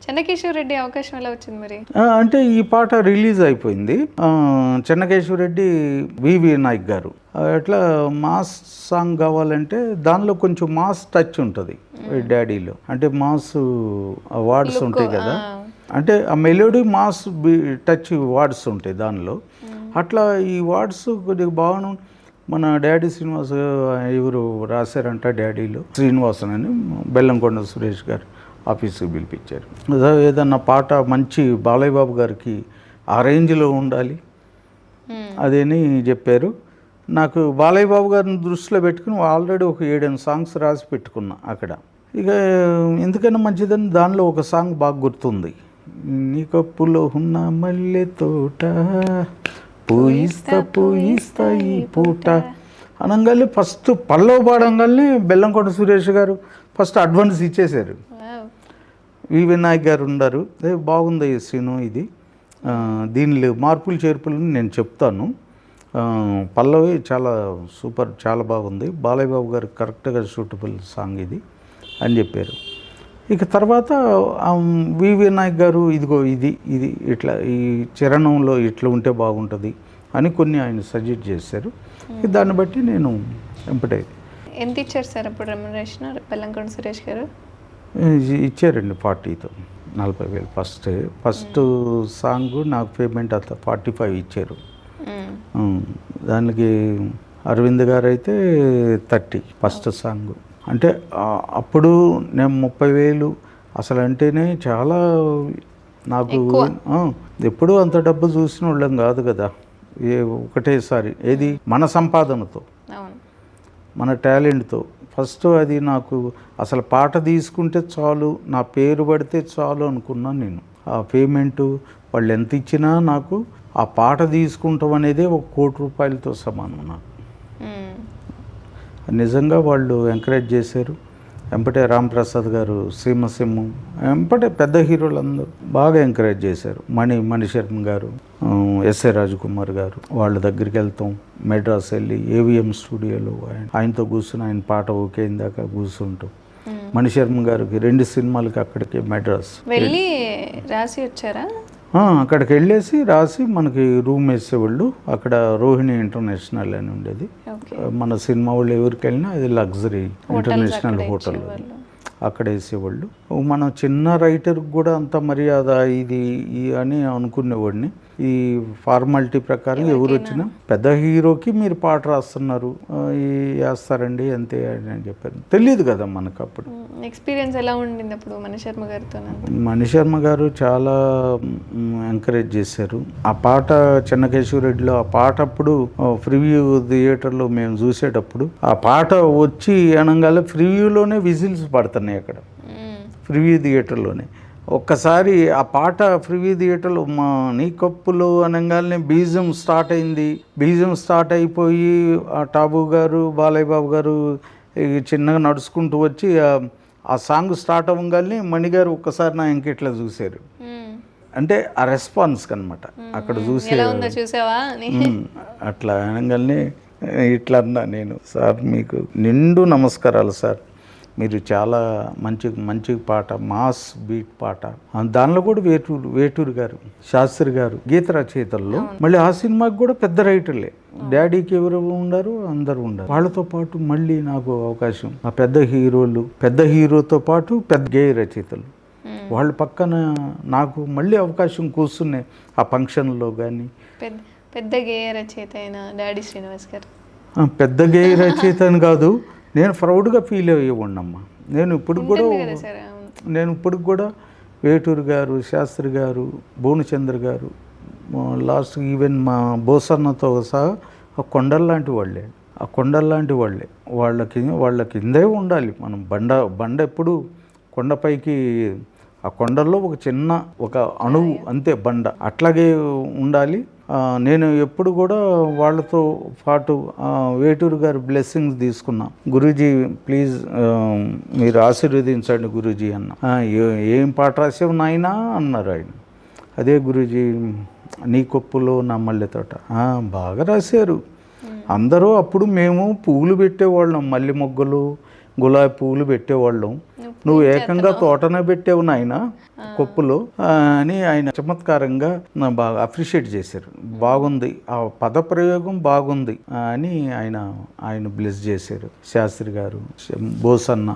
చెన్నకేశవ రెడ్డి అవకాశం ఎలా వచ్చింది మరి? అంటే ఈ పాట రిలీజ్ అయిపోయింది. చెన్నకేశవ రెడ్డి వివి నాయక్ గారు ఎట్లా మాస్ సాంగ్ కావాలంటే దానిలో కొంచెం మాస్ టచ్ ఉంటుంది డాడీలో. అంటే మాస్ వర్డ్స్ ఉంటాయి కదా, అంటే ఆ మెలోడీ మాస్ టచ్ వర్డ్స్ ఉంటాయి దానిలో. అట్లా ఈ వర్డ్స్ కొద్దిగా బాగా మన డాడీ శ్రీనివాస్ ఎవరు రాశారంట డాడీలో, శ్రీనివాసన్ అని బెల్లంకొండ సురేష్ గారు ఆఫీస్కి పిలిపించారు. ఏదన్నా పాట మంచి బాలయ్య బాబు గారికి ఆ రేంజ్లో ఉండాలి అదేని చెప్పారు. నాకు బాలయ్య బాబు గారిని దృష్టిలో పెట్టుకుని ఆల్రెడీ ఒక 7 సాంగ్స్ రాసి పెట్టుకున్నా అక్కడ. ఇక ఎందుకైనా మంచిదని దానిలో ఒక సాంగ్ బాగా గుర్తుంది. నీ కప్పులో ఉన్న మల్లె తోట పూయిస్తా పూయిస్తా ఈ పూట అనగానే ఫస్ట్ పల్లవ పాడంగానే బెల్లంకొండ సురేష్ గారు ఫస్ట్ అడ్వాన్స్ ఇచ్చేశారు. వి వినాయక్ గారు ఉన్నారు, బాగుంది ఈ సీను, ఇది దీనిలో మార్పులు చేర్పులు నేను చెప్తాను, పల్లవి చాలా సూపర్, చాలా బాగుంది, బాలయ్య బాబు గారు కరెక్ట్గా సూటబుల్ సాంగ్ ఇది అని చెప్పారు. ఇక తర్వాత వి వినాయక్ గారు ఇదిగో ఇది ఇది ఇట్లా ఈ చరణంలో ఇట్లా ఉంటే బాగుంటుంది అని కొన్ని ఆయన సజెస్ట్ చేశారు. దాన్ని బట్టి నేను ఎంపటే. ఎంత ఇచ్చారు సార్ అప్పుడు రెమ్యునరేషన్ బెల్లంకొండ సురేష్ గారు? ఇచ్చారండి 40,000 40,000 ఫస్ట్ సాంగ్ నాకు పేమెంట్ అంత 45 ఇచ్చారు. దానికి అరవింద్ గారు అయితే 30 ఫస్ట్ సాంగ్. అంటే అప్పుడు నేను 30,000 అసలు అంటేనే చాలా, నాకు ఎప్పుడూ అంత డబ్బు చూసిన వాళ్ళం కాదు కదా, ఒకటేసారి ఏది మన సంపాదనతో మన టాలెంట్తో. ఫస్ట్ అది నాకు అసలు పాట తీసుకుంటే చాలు, నా పేరు పడితే చాలు అనుకున్నాను నేను. ఆ పేమెంటు వాళ్ళు ఎంత ఇచ్చినా నాకు ఆ పాట తీసుకుంటాం అనేది ₹1,00,00,000 రూపాయలతో సమానం నాకు. నిజంగా వాళ్ళు ఎంకరేజ్ చేశారు. ఎంపటే రాంప్రసాద్ గారు, సీమసింహు, ఎంపటే పెద్ద హీరోలు అందరూ బాగా ఎంకరేజ్ చేశారు. మణిశర్మ గారు, ఎస్ఏ రాజకుమార్ గారు, వాళ్ళ దగ్గరికి వెళ్తాం, మెడ్రాస్ వెళ్ళి ఏవిఎం స్టూడియోలో ఆయనతో కూర్చుని ఆయన పాట ఓకే అయిందాకా కూర్చుంటాం. మణిశర్మ గారికి 2 సినిమాలకి అక్కడికి మెడ్రాస్ వెళ్ళి రాసి వచ్చారా? అక్కడికి వెళ్ళేసి రాసి మనకి రూమ్ వేసేవాళ్ళు. అక్కడ రోహిణి ఇంటర్నేషనల్ అని ఉండేది. మన సినిమా వాళ్ళు ఎవరికి వెళ్ళినా అది లగ్జరీ ఇంటర్నేషనల్ హోటల్, అక్కడ వేసేవాళ్ళు. మనం చిన్న రైటర్కి కూడా అంత మర్యాద ఇది అని అనుకునేవాడిని. ఈ ఫార్మాలిటీ ప్రకారం ఎవరు వచ్చినా పెద్ద హీరోకి మీరు పాట రాస్తున్నారు వేస్తారండి అంతే అని చెప్పారు. తెలియదు కదా మనకు అప్పుడు. ఎక్స్పీరియన్స్ ఎలా ఉండింది అప్పుడు మణిశర్మ గారితో? మణిశర్మ గారు చాలా ఎంకరేజ్ చేశారు. ఆ పాట చెన్నకేశవ రెడ్డిలో ఆ పాట అప్పుడు ప్రివ్యూ థియేటర్లో మేము చూసేటప్పుడు ఆ పాట వచ్చి అనగానే ప్రివ్యూలోనే విజిల్స్ పడుతున్నాయి అక్కడ, ప్రివ్యూ థియేటర్లోనే. ఒక్కసారి ఆ పాట ప్రివ్యూ థియేటర్లో మా నీ కప్పులో అనగానే బీజం స్టార్ట్ అయింది. బీజం స్టార్ట్ అయిపోయి ఆ టాబు గారు, బాలయ్య బాబు గారు చిన్నగా నడుచుకుంటూ వచ్చి ఆ సాంగ్ స్టార్ట్ అవ్వగానే మణిగారు ఒక్కసారి నా ఇంకెట్లా చూశారు. అంటే ఆ రెస్పాన్స్ అనమాట అక్కడ చూసే అట్లా అనగానే ఇట్లా అన్నా నేను, సార్ మీకు నిండు నమస్కారాలు సార్, మీరు చాలా మంచి పాట, మాస్ బీట్ పాట. దానిలో కూడా వేటూరు గారు, శాస్త్రి గారు గీత రచయితల్లో. మళ్ళీ ఆ సినిమాకి కూడా పెద్ద రైటర్లే, డాడీకి ఎవరు ఉన్నారు, అందరూ ఉన్నారు. వాళ్ళతో పాటు మళ్ళీ నాకు అవకాశం, ఆ పెద్ద హీరోతో పాటు పెద్ద గేయ రచయితలు వాళ్ళ పక్కన నాకు మళ్ళీ అవకాశం కూర్చున్నాయి ఆ ఫంక్షన్లో. కానీ పెద్ద గేయ రచయిత అయిన డాడీ శ్రీనివాస్ గారు, పెద్ద గేయ రచయిత అని కాదు, నేను ప్రౌడ్గా ఫీల్ అయ్యేవాడినమ్మా. నేను ఇప్పుడు కూడా వేటూరు గారు, శాస్త్రి గారు, భువనచంద్ర గారు, లాస్ట్ ఈవెన్ మా బోసన్నతో సహా ఆ కొండల్లాంటి వాళ్ళే. వాళ్ళ కిందే ఉండాలి మనం. బండ ఎప్పుడు కొండపైకి, ఆ కొండల్లో ఒక అణువు అంతే బండ, అట్లాగే ఉండాలి. నేను ఎప్పుడు కూడా వాళ్ళతో పాటు వేటూరు గారు బ్లెస్సింగ్స్ తీసుకున్నా. గురూజీ ప్లీజ్ మీరు ఆశీర్వదించండి గురూజీ అన్న. ఏం పాట రాసావు నాయనా అన్నారు ఆయన. అదే గురూజీ నీ కొప్పులో నా మల్లె తోట బాగా రాశారు అందరూ. అప్పుడు మేము పువ్వులు పెట్టేవాళ్ళం, మల్లె మొగ్గలు గులాబీ పువ్వులు పెట్టేవాళ్ళం, నువ్వు ఏకంగా తోటనే పెట్టేవు నాయన కొప్పులో అని ఆయన చమత్కారంగా బాగా అప్రిషియేట్ చేశారు. బాగుంది, ఆ పదప్రయోగం బాగుంది అని ఆయన బ్లెస్ చేశారు. శాస్త్రి గారు, బోసన్న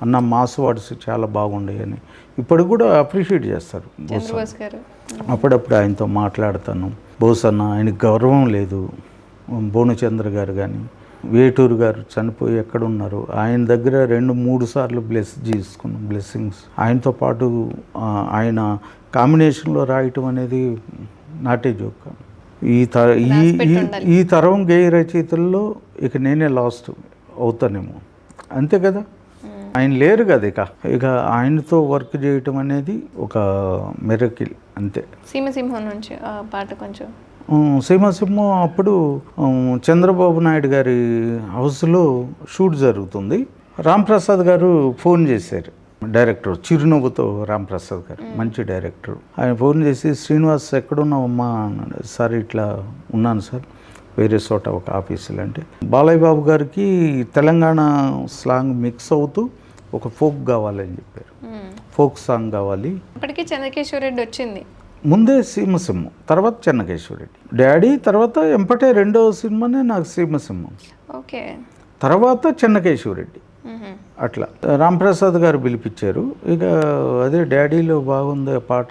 అన్న మాస్ వర్డ్స్ చాలా బాగుండే అని ఇప్పుడు కూడా అప్రిషియేట్ చేస్తారు. అప్పుడప్పుడు ఆయనతో మాట్లాడతాను. బోసన్న ఆయనకి గౌరవం లేదు. భువనచంద్ర గారు కానీ, వేటూరు గారు చనిపోయి ఎక్కడున్నారు, ఆయన దగ్గర 2-3 సార్లు చేసుకున్నాం బ్లెస్సింగ్స్. ఆయనతో పాటు ఆయన కాంబినేషన్లో రాయటం అనేది నాటే జోక్. ఈ తరం గేయ రచయితల్లో ఇక నేనే లాస్ట్ అవుతానేమో, అంతే కదా. ఆయన లేరు కదా ఇక ఆయనతో వర్క్ చేయటం అనేది ఒక మిరకిల్ అంతే. సీమసింహం నుంచి పాట కొంచెం. సీమసింహం అప్పుడు చంద్రబాబు నాయుడు గారి హౌస్లో షూట్ జరుగుతుంది. రాంప్రసాద్ గారు ఫోన్ చేశారు, డైరెక్టర్ చిరునవ్వుతో. రాంప్రసాద్ గారు మంచి డైరెక్టర్. ఆయన ఫోన్ చేసి, శ్రీనివాస్ ఎక్కడున్నావమ్మా అన్నాడు. సార్ ఇట్లా ఉన్నాను సార్ వేరే చోట ఒక ఆఫీసులో. అంటే బాలయ్య బాబు గారికి తెలంగాణ స్లాంగ్ మిక్స్ అవుతూ ఒక ఫోక్ కావాలని చెప్పారు. ఫోక్ సాంగ్ కావాలి. ఇప్పటికీ చెన్నకేశ్వర రెడ్డి వచ్చింది. ముందే సీమసింహం, తర్వాత చెన్నకేశ్వర రెడ్డి. డాడీ తర్వాత ఎంపటే రెండవ సినిమానే నాకు సీమసింహం, ఓకే, తర్వాత చెన్నకేశ్వర రెడ్డి. అట్లా రాంప్రసాద్ గారు పిలిపించారు. ఇక అదే డాడీలో బాగుంది పాట,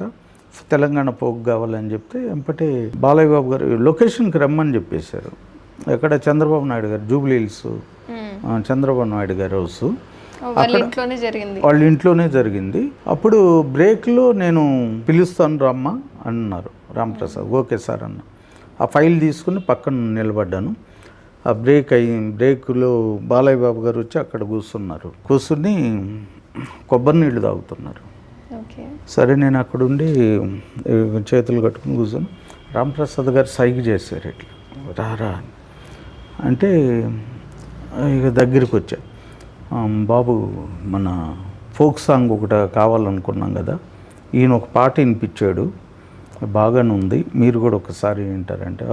తెలంగాణ ఫోక్ కావాలని చెప్తే ఎంపటే బాలయ్య బాబు గారు లొకేషన్కి రమ్మని చెప్పేశారు. ఎక్కడ చంద్రబాబు నాయుడు గారు జూబ్లీ హిల్స్, చంద్రబాబు నాయుడు గారు హౌస్, వాళ్ళ ఇంట్లోనే జరిగింది. అప్పుడు బ్రేక్లో నేను పిలుస్తాను రమ్మ అన్నారు రాంప్రసాద్. ఓకే సార్ అన్న. ఆ ఫైల్ తీసుకుని పక్కన నిలబడ్డాను. ఆ బ్రేక్లో బాలయ్య బాబు గారు వచ్చి అక్కడ కూర్చుని కొబ్బరి నీళ్ళు తాగుతున్నారు. సరే నేను అక్కడుండి చేతులు కట్టుకుని కూర్చొని రాంప్రసాద్ గారు సైగ చేశారు, ఇట్లా రారా అంటే ఇక దగ్గరికి వచ్చా. బాబు మన ఫోక్ సాంగ్ ఒకటి కావాలనుకున్నాం కదా, ఈయన ఒక పాట వినిపించాడు, బాగానే ఉంది, మీరు కూడా ఒకసారి వింటారంటే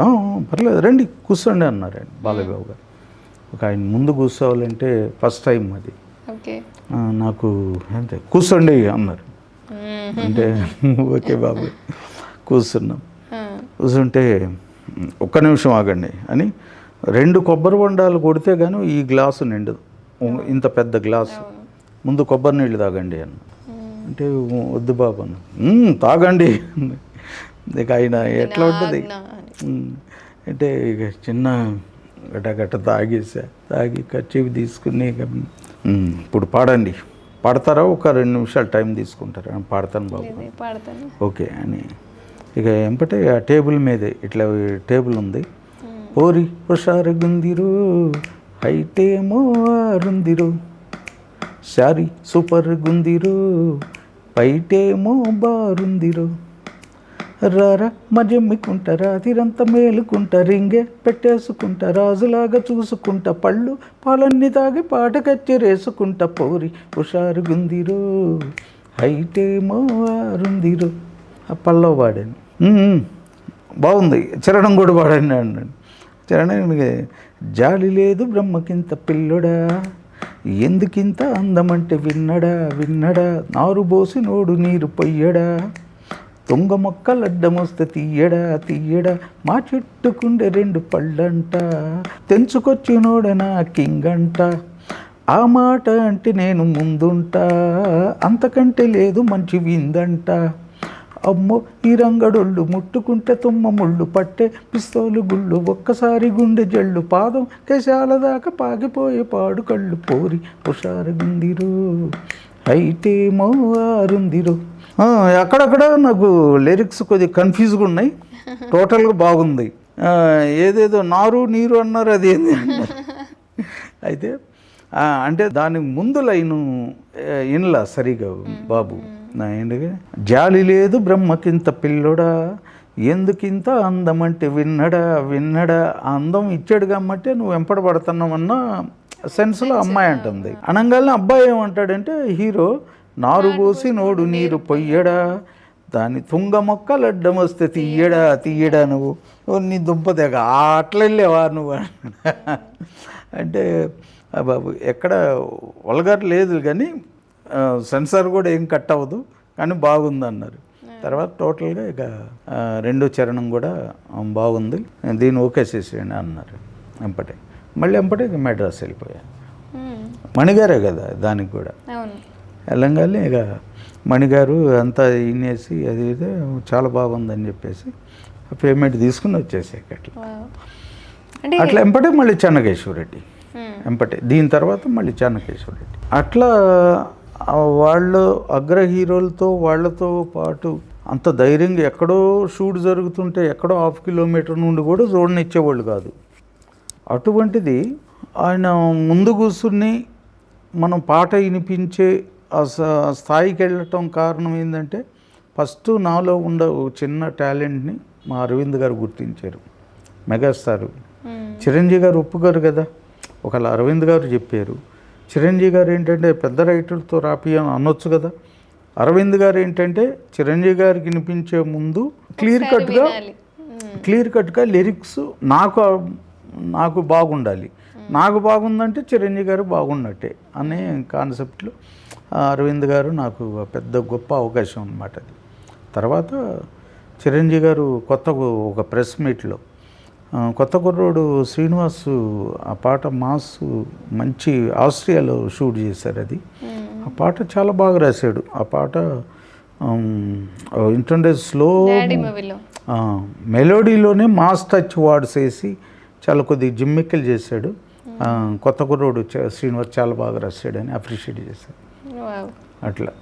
పర్లేదు రండి కూర్చోండి అన్నారు ఆయన బాలయ్య బాబు గారు. ఒక ఆయన ముందు కూర్చోవాలంటే ఫస్ట్ టైం అది. నాకు అంతే కూర్చోండి అన్నారు. అంటే ఓకే బాబు కూర్చున్నాం. కూర్చుంటే ఒక్క నిమిషం ఆగండి అని 2 కొబ్బరి బొండాలు కొడితే కానీ ఈ గ్లాసు నిండదు, ఇంత పెద్ద గ్లాసు, ముందు కొబ్బరి నీళ్ళు తాగండి అన్న. అంటే వద్దు బాబు అన్న. తాగండి. ఇక ఆయన ఎట్లా ఉంటుంది అంటే ఇక చిన్న గట్ట తాగి కచ్చివి తీసుకుని ఇప్పుడు పాడండి, పాడతారా, ఒక 2 నిమిషాలు టైం తీసుకుంటారా? పాడతాను బాబు, ఓకే అని. ఇక ఎంపటే ఆ టేబుల్ మీదే ఇట్లా టేబుల్ ఉంది. పోరి హుషారు గుందిరు, హైటేమో ఆరుందిరు, శారీ సూపర్ గుందిరు, పైటేమో బారుందిరు, రారా మజమ్మికుంటా రాతిరంతా మేలుకుంటా, రింగే పెట్టేసుకుంటా రాజులాగా చూసుకుంటా, పళ్ళు పాలన్నీ తాగి పాట కచ్చెరేసుకుంటా, పోరి హుషారు గుందిరు, హైటేమో ఆరుందిరు. ఆ పల్లో పాడాను. బాగుంది. చరణం కూడా పాడాను అన్నాడు. చరణం జాలి లేదు బ్రహ్మకింత పిల్లడా, ఎందుకింత అందమంటే విన్నడా, నారు పోసి నోడు నీరు పొయ్యడా, తుంగ మొక్కలడ్డమొస్తే తీయడా, మా చెట్టుకుండే 2 పళ్ళంట, తెంచుకొచ్చినోడ నా కింగంట, ఆ మాట అంటే నేను ముందుంటా, అంతకంటే లేదు మంచి విందంట, అమ్మో ఈ రంగడొళ్ళు ముట్టుకుంటే తుమ్మ ముళ్ళు పట్టే, పిస్తోలు గుళ్ళు ఒక్కసారి గుండె జళ్ళు, పాదం కేశాల దాకా పాగిపోయే పాడు కళ్ళు, పోరి హుషారు గుందిరు, హైటేమో ఆరుందిరు. అక్కడక్కడ నాకు లిరిక్స్ కొద్దిగా కన్ఫ్యూజ్గా ఉన్నాయి, టోటల్గా బాగుంది. ఏదేదో నారు నీరు అన్నారు, అది ఏంది అన్నారు. అయితే అంటే దానికి ముందు లైను ఇన్లా సరిగా బాబు, ఏంటంటే జాలి లేదు బ్రహ్మకింత పిల్లడా, ఎందుకింత అందమంటే విన్నడా, అందం ఇచ్చాడు కాబట్టి నువ్వు వెంపడబడుతున్నావన్న సెన్స్లో అమ్మాయి అంటుంది. అనగానే అబ్బాయి ఏమంటాడంటే హీరో, నారు పోసి నోడు నీరు పొయ్యడా, దాని తుంగ మొక్కలు అడ్డం వస్తే తీయడా నువ్వు నీ దుంపదేగ అట్లా వెళ్ళేవా నువ్వు అంటే బాబు ఎక్కడ వల్గర్ లేదు కానీ సెన్సార్ కూడా ఏం కట్ అవ్వదు కానీ బాగుంది అన్నారు. తర్వాత టోటల్గా ఇక రెండో చరణం కూడా బాగుంది, దీన్ని ఓకే చేసేయండి అన్నారు. మళ్ళీ ఇక మెడ్రాస్ వెళ్ళిపోయా. మణిగారే కదా దానికి కూడా వెళ్ళంగానే ఇక మణిగారు అంతా ఇనేసి అది ఇది చాలా బాగుందని చెప్పేసి పేమెంట్ తీసుకుని వచ్చేసాక అట్లా ఎంపటే మళ్ళీ చెన్నకేశ్వరరెడ్డి దీని తర్వాత మళ్ళీ చెన్నకేశ్వరరెడ్డి అట్లా వాళ్ళు అగ్ర హీరోలతో వాళ్ళతో పాటు అంత ధైర్యంగా ఎక్కడో షూట్ జరుగుతుంటే ఎక్కడో 1/2 కిలోమీటర్ నుండి కూడా చూడనిచ్చేవాళ్ళు కాదు. అటువంటిది ఆయన ముందు కూర్చుని మనం పాట వినిపించే ఆ స్థాయికి వెళ్ళటం కారణం ఏంటంటే ఫస్ట్ నాలో ఉన్న చిన్న టాలెంట్ని మా అరవింద్ గారు గుర్తించారు, మెగాస్టారు. చిరంజీవి గారు ఒప్పుగారు కదా, ఒకవేళ అరవింద్ గారు చెప్పారు. చిరంజీవి గారు ఏంటంటే పెద్ద రైటర్తో రాపియని అనొచ్చు కదా. అరవింద్ గారు ఏంటంటే చిరంజీవి గారికి వినిపించే ముందు క్లియర్ కట్గా లిరిక్స్ నాకు బాగుండాలి, నాకు బాగుందంటే చిరంజీవి గారు బాగున్నట్టే అనే కాన్సెప్ట్లో అరవింద్ గారు నాకు పెద్ద గొప్ప అవకాశం అన్నమాట అది. తర్వాత చిరంజీవి గారు ఒక ప్రెస్ మీట్లో కొత్త కుర్రోడు శ్రీనివాస్ ఆ పాట మాస్ మంచి ఆస్ట్రియాలో షూట్ చేశారు. అది ఆ పాట చాలా బాగా రాశాడు. ఆ పాట ఏంటంటే స్లో మెలోడీలోనే మాస్ టచ్ వార్డ్స్ వేసి చాలా కొద్దిగా జిమ్మిక్కలు చేశాడు. కొత్త కుర్రోడు శ్రీనివాస్ చాలా బాగా రాశాడని అప్రిషియేట్ చేశాడు. అట్లా